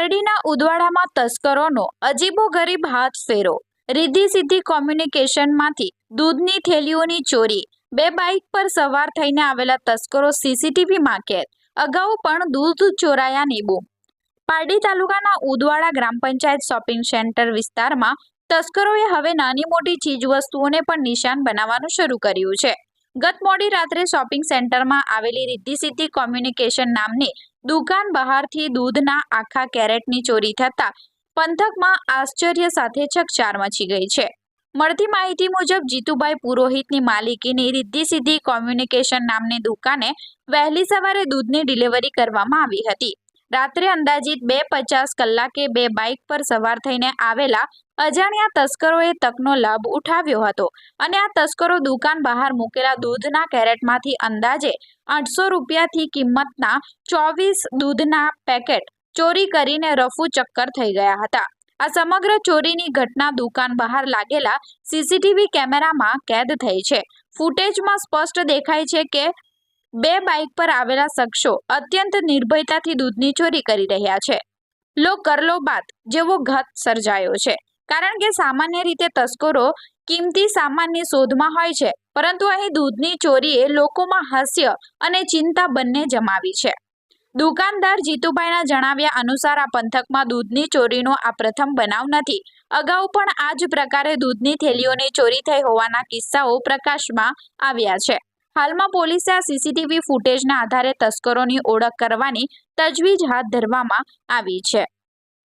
પારડીના ઉદવાડામાં તસ્કરોનો અજીબોગરીબ હાથ ફેરો। રિદ્ધિ સિદ્ધિ કોમ્યુનિકેશનમાંથી દૂધની થેલીઓની ચોરી। બે બાઇક પર સવાર થઈને આવેલા તસ્કરો સીસીટીવીમાં કેદ। અગાઉ પણ દૂધ ચોરાયાની બૂમ। પારડી તાલુકાના ઉદવાડા ગ્રામ પંચાયત શોપિંગ સેન્ટર વિસ્તારમાં તસ્કરોએ હવે નાની મોટી ચીજવસ્તુઓને પણ નિશાન બનાવવાનું શરૂ કર્યું છે। ગત મોડી રાત્રે શોપિંગ સેન્ટરમાં આવેલી રિદ્ધિ સિદ્ધિ કોમ્યુનિકેશન નામની દુકાન બહારથી દૂધના આખા કેરેટની ચોરી થતા પંથકમાં આશ્ચર્ય સાથે ચકચાર મચી ગઈ છે। મળતી માહિતી મુજબ જીતુભાઈ પુરોહિતની માલિકીની રિદ્ધિ સિદ્ધિ કોમ્યુનિકેશન નામની દુકાને વહેલી સવારે દૂધની ડિલિવરી કરવામાં આવી હતી। રાત્રે અંદાજિત 2:50 કલાકે બે બાઇક પર સવાર થઈને આવેલા અજાણ્યા તસ્કરોએ તકનો લાભ ઉઠાવ્યો હતો અને આ તસ્કરો દુકાન બહાર મૂકેલા દૂધના કેરેટમાંથી અંદાજે 800 રૂપિયાથી કિંમતના 24 દૂધના પેકેટ ચોરી કરીને રફુ ચક્કર થઈ ગયા હતા। આ સમગ્ર ચોરીની ઘટના દુકાન બહાર લાગેલા સીસીટીવી કેમેરામાં કેદ થઈ છે। ફૂટેજમાં સ્પષ્ટ દેખાય છે કે બે બાઇક પર આવેલા શખ્સો અત્યંત નિર્ભયતાથી દૂધની ચોરી કરી રહ્યા છે। લો કર લો બાત જેવો ઘાત સર્જાયો છે, કારણ કે સામાન્ય રીતે તસ્કરો કિંમતી સામાનની શોધમાં હોય છે, પરંતુ અહીં દૂધની ચોરીએ લોકોમાં હાસ્ય અને ચિંતા બંને જમાવી છે। દુકાનદાર જીતુભાઈના જણાવ્યા અનુસાર આ પંથકમાં દૂધની ચોરીનો આ પ્રથમ બનાવ નથી। અગાઉ પણ આ જ પ્રકારે દૂધની થેલીઓની ચોરી થઈ હોવાના કિસ્સાઓ પ્રકાશમાં આવ્યા છે। હાલમાં પોલીસે આ સીસીટીવી ફૂટેજના આધારે તસ્કરોની ઓળખ કરવાની તજવીજ હાથ ધરવામાં આવી છે।